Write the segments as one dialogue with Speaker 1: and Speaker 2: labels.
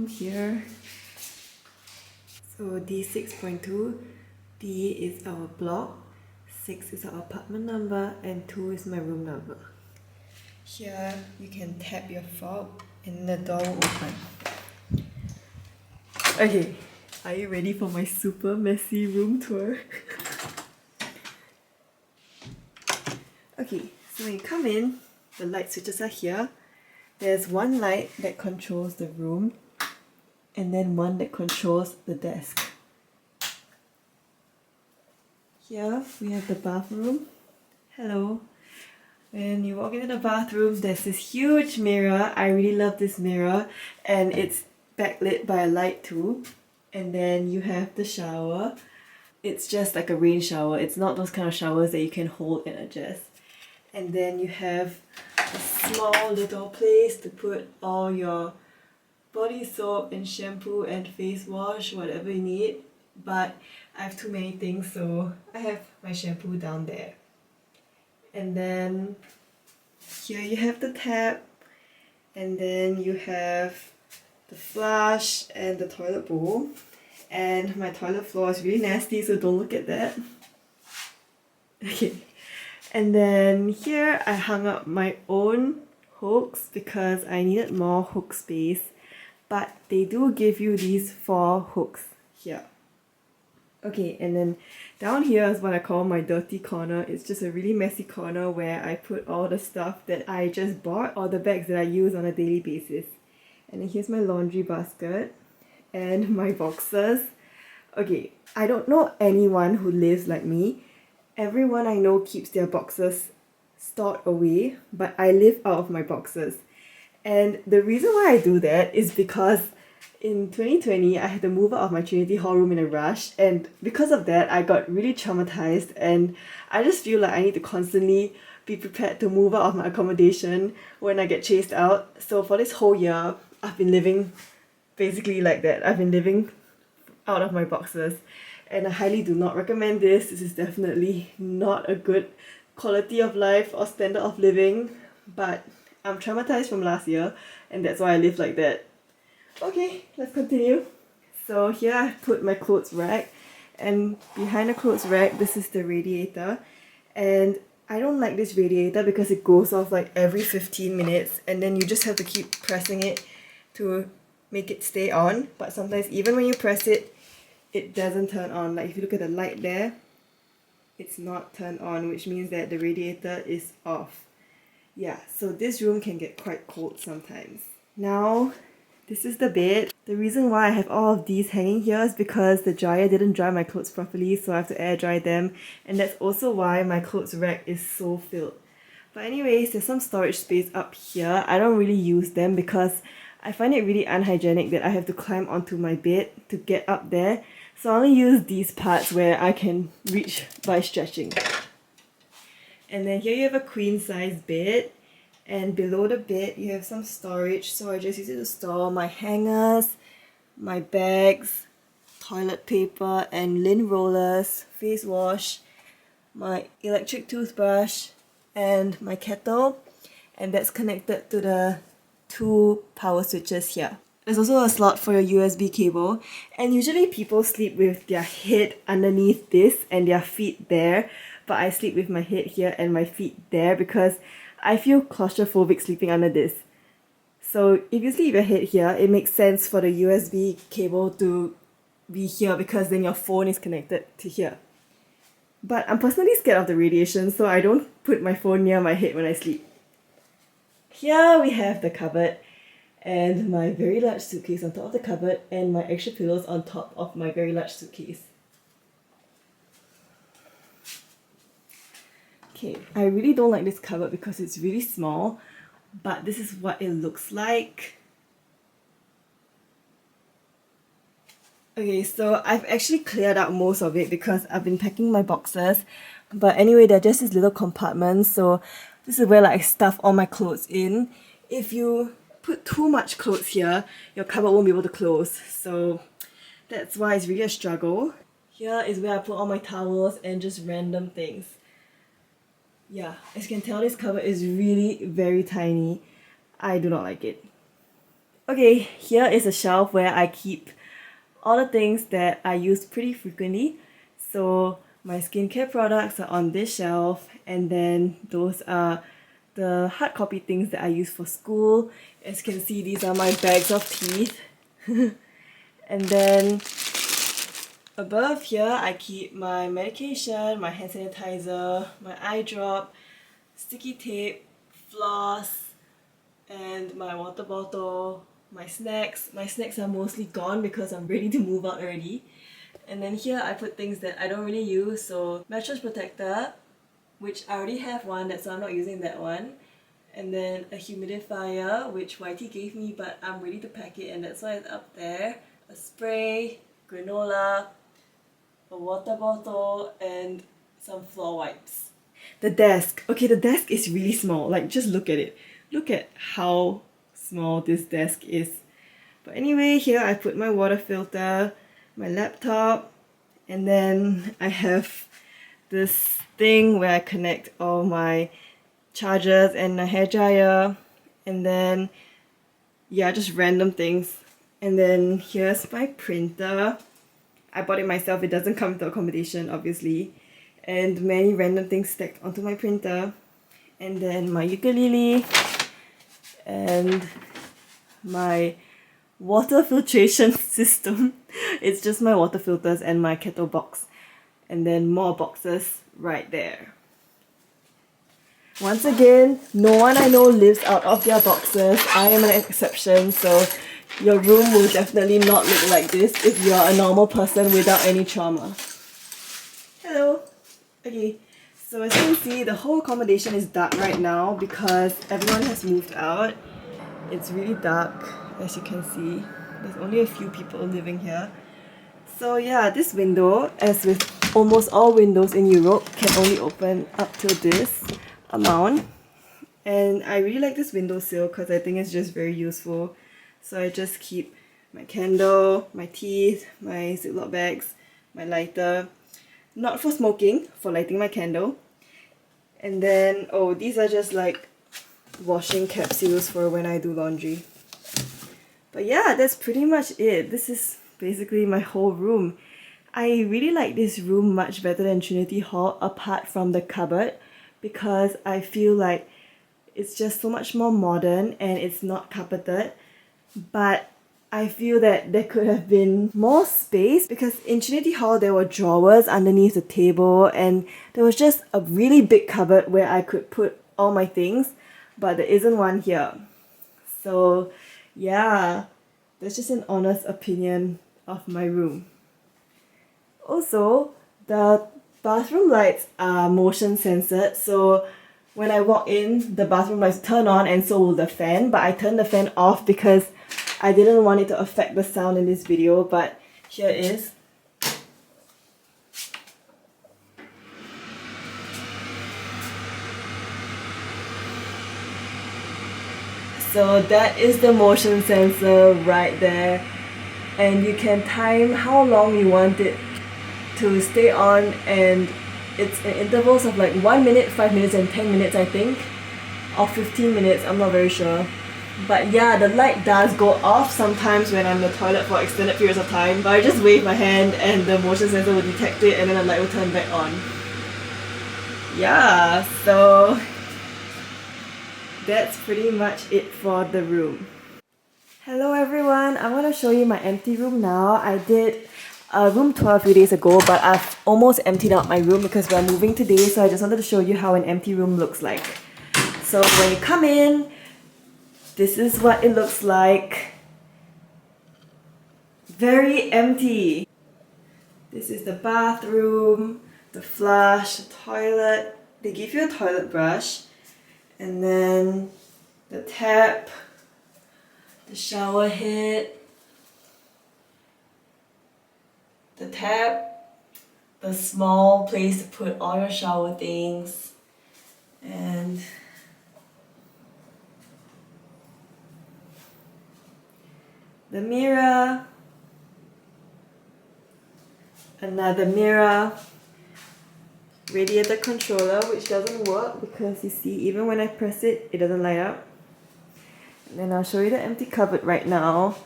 Speaker 1: here. So D6.2, D is our block, 6 is our apartment number, and 2 is my room number. Here you can tap your fob and the door will open. Okay, are you ready for my super messy room tour? Okay, so when you come in, the light switches are here. There's one light that controls the room and then one that controls the desk. Here we have the bathroom. Hello. When you walk into the bathroom, there's this huge mirror. I really love this mirror, and it's backlit by a light too. And then you have the shower. It's just like a rain shower. It's not those kind of showers that you can hold and adjust. And then you have a small little place to put all your body soap and shampoo and face wash, whatever you need. But I have too many things, so I have my shampoo down there. And then here you have the tap, and then you have the flush and the toilet bowl. And my toilet floor is really nasty, so don't look at that. Okay. And then here I hung up my own hooks because I needed more hook space. But they do give you these 4 hooks here. Okay, and then down here is what I call my dirty corner. It's just a really messy corner where I put all the stuff that I just bought or the bags that I use on a daily basis. And then here's my laundry basket and my boxes. Okay, I don't know anyone who lives like me. Everyone I know keeps their boxes stored away, but I live out of my boxes. And the reason why I do that is because in 2020, I had to move out of my Trinity hall room in a rush, and because of that, I got really traumatized, and I just feel like I need to constantly be prepared to move out of my accommodation when I get chased out. So for this whole year, I've been living basically like that. I've been living out of my boxes, and I highly do not recommend this. This is definitely not a good quality of life or standard of living, but I'm traumatized from last year, and that's why I live like that. Okay, let's continue. So here I've put my clothes rack, and behind the clothes rack, this is the radiator. And I don't like this radiator because it goes off like every 15 minutes, and then you just have to keep pressing it to make it stay on. But sometimes even when you press it, it doesn't turn on. Like if you look at the light there, it's not turned on, which means that the radiator is off. Yeah, so this room can get quite cold sometimes. Now, this is the bed. The reason why I have all of these hanging here is because the dryer didn't dry my clothes properly, so I have to air dry them. And that's also why my clothes rack is so filled. But anyways, there's some storage space up here. I don't really use them because I find it really unhygienic that I have to climb onto my bed to get up there. So I only use these parts where I can reach by stretching. And then here you have a queen size bed. And below the bed, you have some storage, so I just use it to store my hangers, my bags, toilet paper and lint rollers, face wash, my electric toothbrush, and my kettle. And that's connected to the 2 power switches here. There's also a slot for your USB cable, and usually people sleep with their head underneath this and their feet there, but I sleep with my head here and my feet there because I feel claustrophobic sleeping under this. So if you sleep your head here, it makes sense for the USB cable to be here because then your phone is connected to here. But I'm personally scared of the radiation, so I don't put my phone near my head when I sleep. Here we have the cupboard and my very large suitcase on top of the cupboard and my extra pillows on top of my very large suitcase. Okay, I really don't like this cupboard because it's really small, but this is what it looks like. Okay, so I've actually cleared out most of it because I've been packing my boxes. But anyway, they're just these little compartments, so this is where like I stuff all my clothes in. If you put too much clothes here, your cupboard won't be able to close. So that's why it's really a struggle. Here is where I put all my towels and just random things. Yeah, as you can tell, this cupboard is really very tiny. I do not like it. Okay, here is a shelf where I keep all the things that I use pretty frequently. So my skincare products are on this shelf, and then those are the hard copy things that I use for school. As you can see, these are my bags of teeth. And then above here, I keep my medication, my hand sanitizer, my eye drop, sticky tape, floss, and my water bottle, my snacks. My snacks are mostly gone because I'm ready to move out already. And then here I put things that I don't really use, so mattress protector, which I already have one, so I'm not using that one. And then a humidifier, which YT gave me, but I'm ready to pack it and that's why it's up there. A spray, granola, a water bottle, and some floor wipes. The desk. Okay, the desk is really small. Like, just look at it. Look at how small this desk is. But anyway, here I put my water filter, my laptop, and then I have this thing where I connect all my chargers and my hairdryer, and then yeah, just random things. And then here's my printer. I bought it myself, it doesn't come with the accommodation obviously. And many random things stacked onto my printer. And then my ukulele and my water filtration system. It's just my water filters and my kettle box. And then more boxes right there. Once again, no one I know lives out of their boxes. I am an exception, so your room will definitely not look like this if you are a normal person without any trauma. Hello! Okay, so as you can see, the whole accommodation is dark right now because everyone has moved out. It's really dark, as you can see. There's only a few people living here. So yeah, this window, as with almost all windows in Europe, can only open up to this amount. And I really like this windowsill because I think it's just very useful. So I just keep my candle, my teeth, my Ziploc bags, my lighter. Not for smoking, for lighting my candle. And then, oh, these are just like washing capsules for when I do laundry. But yeah, that's pretty much it. This is basically my whole room. I really like this room much better than Trinity Hall apart from the cupboard, because I feel like it's just so much more modern and it's not carpeted. But I feel that there could have been more space, because in Trinity Hall there were drawers underneath the table and there was just a really big cupboard where I could put all my things, but there isn't one here. So yeah, that's just an honest opinion of my room. Also, the bathroom lights are motion censored, so when I walk in, the bathroom lights turn on and so will the fan, but I turned the fan off because I didn't want it to affect the sound in this video, but here it is. So that is the motion sensor right there, and you can time how long you want it to stay on, and it's in intervals of like 1 minute, 5 minutes and 10 minutes I think, or 15 minutes, I'm not very sure. But yeah, the light does go off sometimes when I'm in the toilet for extended periods of time, but I just wave my hand and the motion sensor will detect it and then the light will turn back on. Yeah, so that's pretty much it for the room. Hello everyone, I want to show you my empty room now. I did a room tour a few days ago, but I've almost emptied out my room because we're moving today, so I just wanted to show you how an empty room looks like. So when you come in, this is what it looks like. Very empty. This is the bathroom, the flush, the toilet. They give you a toilet brush, and then the tap, the shower head, the tap, the small place to put all your shower things, and the mirror, another mirror, radiator controller which doesn't work because you see even when I press it, it doesn't light up, And then I'll show you the empty cupboard right now.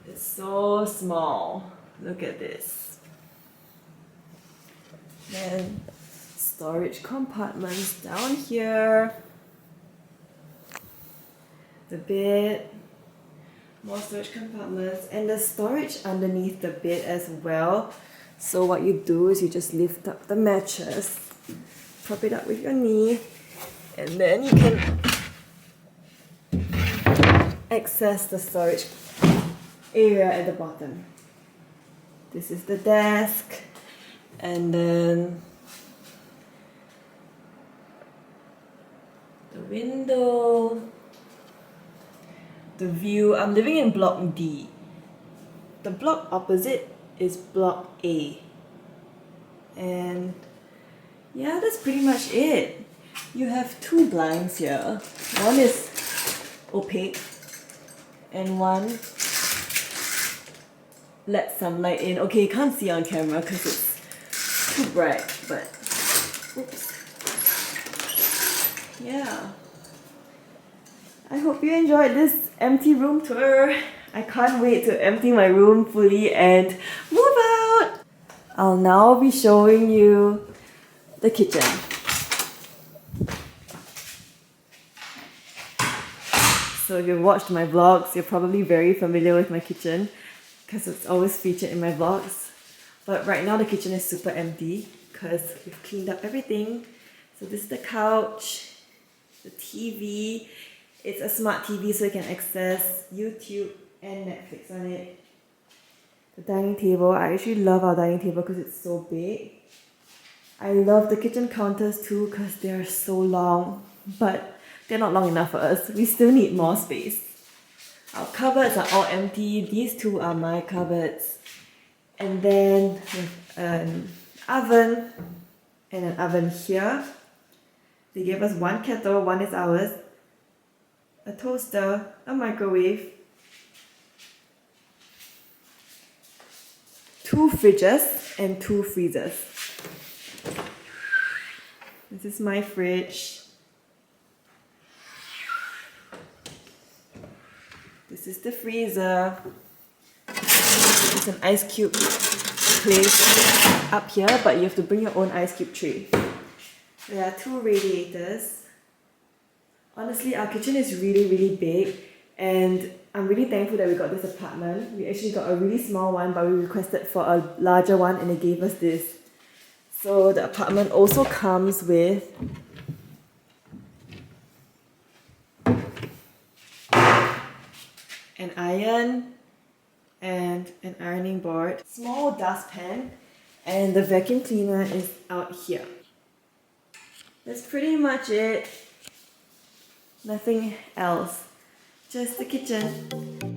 Speaker 1: It's so small. Look at this. Then storage compartments down here. The bed. More storage compartments. And the storage underneath the bed as well. So what you do is you just lift up the mattress, prop it up with your knee, and then you can access the storage area at the bottom. This is the desk, and then the window, the view. I'm living in block D. The block opposite is block A. And yeah, that's pretty much it. You have two blinds here. One is opaque and one lets some light in. Okay, you can't see on camera because it's too bright, but oops. Yeah. I hope you enjoyed this empty room tour. I can't wait to empty my room fully and move out! I'll now be showing you the kitchen. So if you've watched my vlogs, you're probably very familiar with my kitchen because it's always featured in my vlogs. But right now the kitchen is super empty because we've cleaned up everything. So this is the couch, the TV. It's a smart TV so you can access YouTube and Netflix on it. The dining table. I actually love our dining table because it's so big. I love the kitchen counters too because they are so long, but they're not long enough for us. We still need more space. Our cupboards are all empty. These two are my cupboards. And then with an oven and an oven here. They gave us one kettle, one is ours. A toaster, a microwave, two fridges and two freezers. This is my fridge. This is the freezer. It's an ice cube place up here, but you have to bring your own ice cube tray. There are two radiators. Honestly, our kitchen is really big, and I'm really thankful that we got this apartment. We actually got a really small one, but we requested for a larger one and they gave us this. So the apartment also comes with an iron and an ironing board, small dustpan, and the vacuum cleaner is out here. That's pretty much it. Nothing else. Just the kitchen.